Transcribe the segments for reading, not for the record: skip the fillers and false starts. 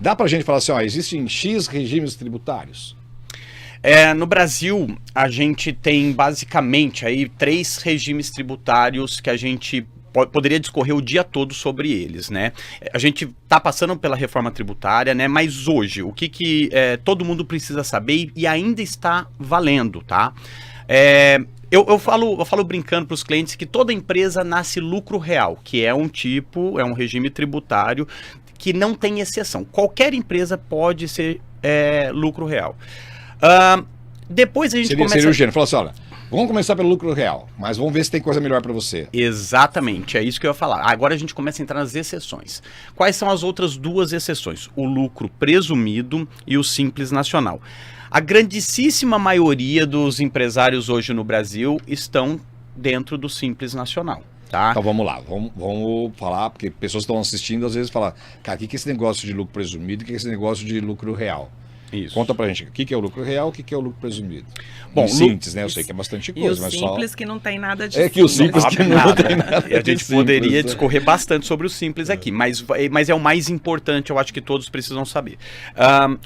Dá pra gente falar assim, ó, existem X regimes tributários? No Brasil, a gente tem basicamente aí 3 regimes tributários que a gente poderia discorrer o dia todo sobre eles, né? A gente está passando pela reforma tributária, né? Mas hoje, o que todo mundo precisa saber e ainda está valendo, tá? Eu falo brincando para os clientes que toda empresa nasce lucro real, que é um regime tributário que não tem exceção. Qualquer empresa pode ser lucro real. Depois a gente Seria o gênero, falou assim, olha, vamos começar pelo lucro real, mas vamos ver se tem coisa melhor para você. Exatamente, é isso que eu ia falar. Agora a gente começa a entrar nas exceções. Quais são as outras 2 exceções? O lucro presumido e o simples nacional. A grandíssima maioria dos empresários hoje no Brasil estão dentro do simples nacional. Tá? Então vamos lá, vamos falar, porque pessoas estão assistindo às vezes falam, cara, o que é esse negócio de lucro presumido, o que é esse negócio de lucro real? Isso. Conta pra gente, o que é o lucro real, o que é o lucro presumido? Bom, em síntese, né? Eu sei que é bastante coisa, e o mas simples só... que não tem nada de É que o simples que não tem nada E a gente simples, poderia né? discorrer bastante sobre o simples aqui, mas é o mais importante, eu acho que todos precisam saber.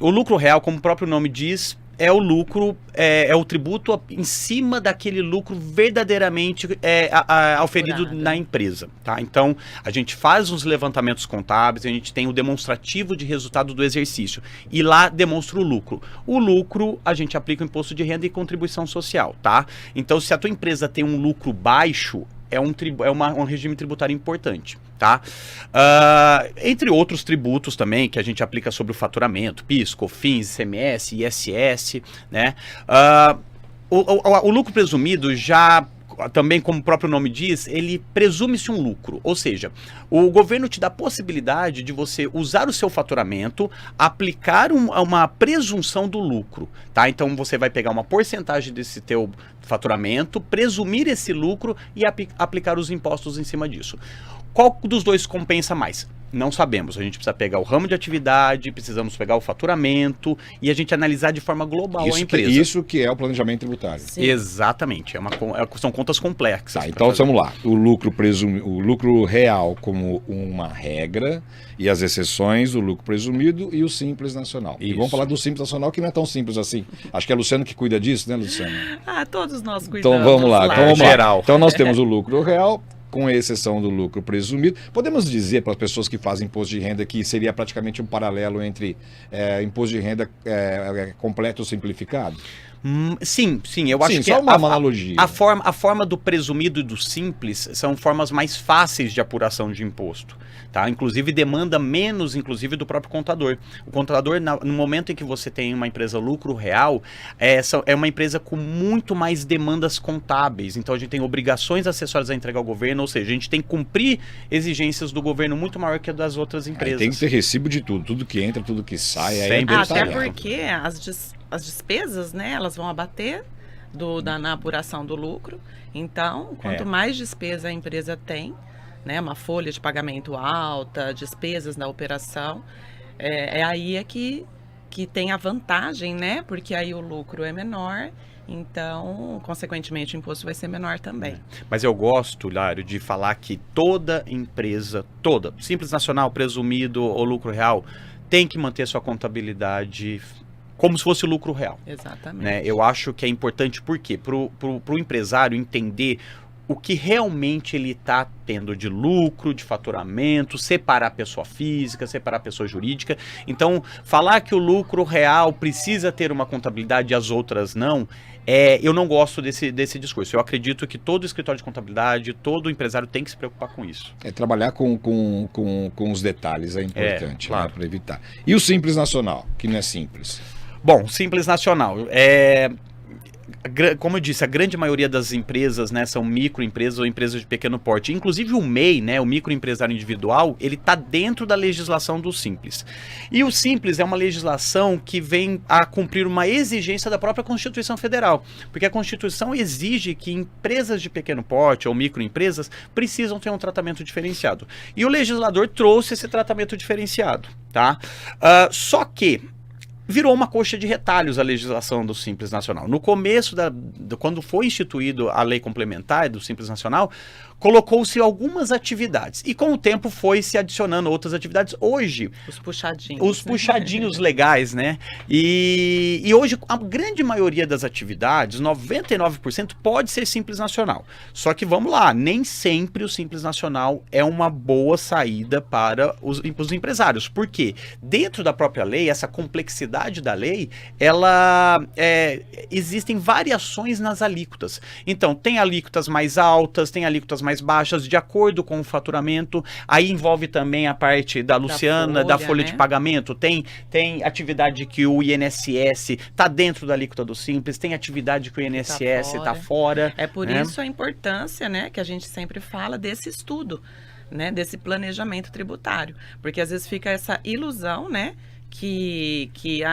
O lucro real, como o próprio nome diz, é o lucro, é o tributo em cima daquele lucro verdadeiramente auferido na empresa, tá? Então, a gente faz uns levantamentos contábeis, a gente tem o demonstrativo de resultado do exercício e lá demonstra o lucro. O lucro, a gente aplica o imposto de renda e contribuição social, tá? Então, se a tua empresa tem um lucro baixo, é um regime tributário importante, tá? Entre outros tributos também que a gente aplica sobre o faturamento, PIS, COFINS, ICMS, ISS, né? O lucro presumido já, também como o próprio nome diz, ele presume-se um lucro, ou seja, o governo te dá a possibilidade de você usar o seu faturamento, aplicar uma presunção do lucro, tá? Então você vai pegar uma porcentagem desse teu faturamento, presumir esse lucro e aplicar os impostos em cima disso. Qual dos dois compensa mais? Não sabemos. A gente precisa pegar o ramo de atividade, precisamos pegar o faturamento e a gente analisar de forma global a empresa. Isso que é o planejamento tributário. Sim. Exatamente. São contas complexas. Tá, então vamos lá. O lucro real como uma regra e as exceções, o lucro presumido e o simples nacional. Isso. E vamos falar do simples nacional, que não é tão simples assim. Acho que é a Luciano que cuida disso, né, Luciano? Todos nós cuidamos. Então vamos lá. Geral. Então nós temos o lucro real, com exceção do lucro presumido. Podemos dizer para as pessoas que fazem imposto de renda que seria praticamente um paralelo entre imposto de renda completo ou simplificado? Sim, eu acho que só uma analogia. A forma do presumido e do simples são formas mais fáceis de apuração de imposto, tá? Inclusive demanda menos, inclusive, do próprio contador. O contador, no momento em que você tem uma empresa lucro real, é uma empresa com muito mais demandas contábeis. Então a gente tem obrigações acessórias a entregar ao governo, ou seja, a gente tem que cumprir exigências do governo muito maior que a das outras empresas. Tem que ter recibo de tudo que entra, tudo que sai. Até porque as despesas, né, elas vão abater na apuração do lucro. Então, quanto mais despesa a empresa tem, né, uma folha de pagamento alta, despesas na operação, aí que tem a vantagem, né, porque aí o lucro é menor, então, consequentemente, o imposto vai ser menor também. Mas eu gosto, Lário, de falar que toda empresa, simples nacional, presumido ou lucro real, tem que manter sua contabilidade como se fosse o lucro real. Exatamente. Né? Eu acho que é importante, por quê? Para o empresário entender o que realmente ele está tendo de lucro, de faturamento, separar a pessoa física, separar a pessoa jurídica. Então, falar que o lucro real precisa ter uma contabilidade e as outras não, eu não gosto desse discurso. Eu acredito que todo escritório de contabilidade, todo empresário tem que se preocupar com isso. Trabalhar com os detalhes é importante, claro, né, para evitar. E o simples nacional, que não é simples? Bom, simples nacional, como eu disse, a grande maioria das empresas, né, são microempresas ou empresas de pequeno porte. Inclusive o MEI, né, o microempresário individual, ele está dentro da legislação do Simples. E o Simples é uma legislação que vem a cumprir uma exigência da própria Constituição Federal. Porque a Constituição exige que empresas de pequeno porte ou microempresas precisam ter um tratamento diferenciado. E o legislador trouxe esse tratamento diferenciado, tá? Só que virou uma coxa de retalhos a legislação do Simples Nacional. No começo, quando foi instituído a lei complementar do Simples Nacional, colocou-se algumas atividades. E com o tempo foi se adicionando outras atividades. Hoje... Os puxadinhos. Os puxadinhos legais, né? E hoje a grande maioria das atividades, 99%, pode ser Simples Nacional. Só que vamos lá, nem sempre o Simples Nacional é uma boa saída para os empresários. Por quê? Dentro da própria lei, essa complexidade da lei, existem variações nas alíquotas. Então, tem alíquotas mais altas, tem alíquotas mais baixas, de acordo com o faturamento. Aí envolve também a parte da Luciana, da folha de pagamento. Tem atividade que o INSS está dentro da alíquota do Simples, tem atividade que o INSS está fora. É por isso a importância, né, que a gente sempre fala desse estudo, né, desse planejamento tributário. Porque às vezes fica essa ilusão, né, que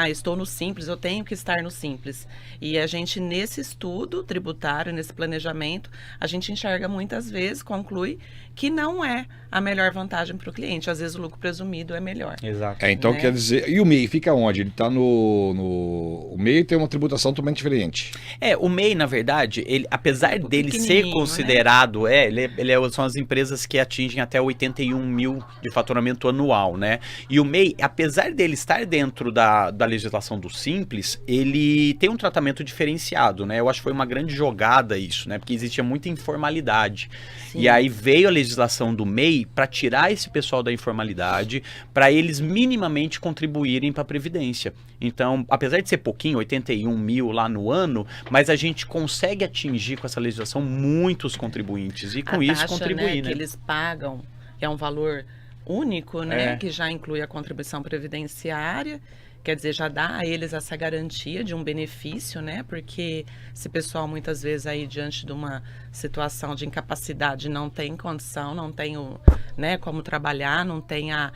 estou no Simples, eu tenho que estar no Simples. E a gente, nesse estudo tributário, nesse planejamento, a gente enxerga muitas vezes, conclui que não é a melhor vantagem para o cliente. Às vezes o lucro presumido é melhor. Exato. Então quer dizer... E o MEI fica onde? Ele está O MEI tem uma tributação totalmente diferente. O MEI, na verdade, ele, apesar dele ser considerado... Né? São as empresas que atingem até 81 mil de faturamento anual, né? E o MEI, apesar dele estar dentro da legislação do Simples, ele tem um tratamento diferenciado, né? Eu acho que foi uma grande jogada isso, né? Porque existia muita informalidade. Sim. E aí veio a legislação do MEI para tirar esse pessoal da informalidade, para eles minimamente contribuírem para a Previdência. Então, apesar de ser pouquinho, 81 mil lá no ano, mas a gente consegue atingir com essa legislação muitos contribuintes e com isso contribuir, né? Que eles pagam, que é um valor único, né? Que já inclui a contribuição previdenciária. Quer dizer, já dá a eles essa garantia de um benefício, né? Porque esse pessoal, muitas vezes, aí, diante de uma situação de incapacidade, não tem condição, não tem como trabalhar, não tem a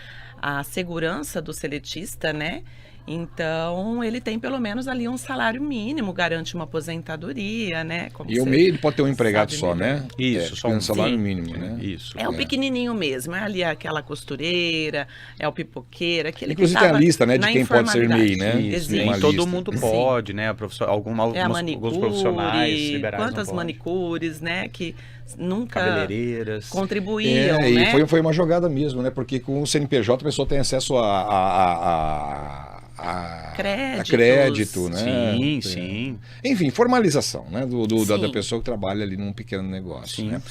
segurança do seletista, né? Então, ele tem pelo menos ali um salário mínimo, garante uma aposentadoria, né? E o MEI ele pode ter um empregado só, né? Isso, só um salário mínimo, né? Isso. É o pequenininho mesmo, é ali aquela costureira, é o pipoqueira, aquele inclusive que tem a lista, né, de quem pode ser MEI, né? Existe. Todo mundo pode, né? Alguns profissionais liberais. Quantas manicures, né? Que nunca cabeleireiras contribuíam, né? E foi uma jogada mesmo, né? Porque com o CNPJ a pessoa tem acesso a crédito, né? Sim. Enfim, formalização, né? Da pessoa que trabalha ali num pequeno negócio. Sim. Né?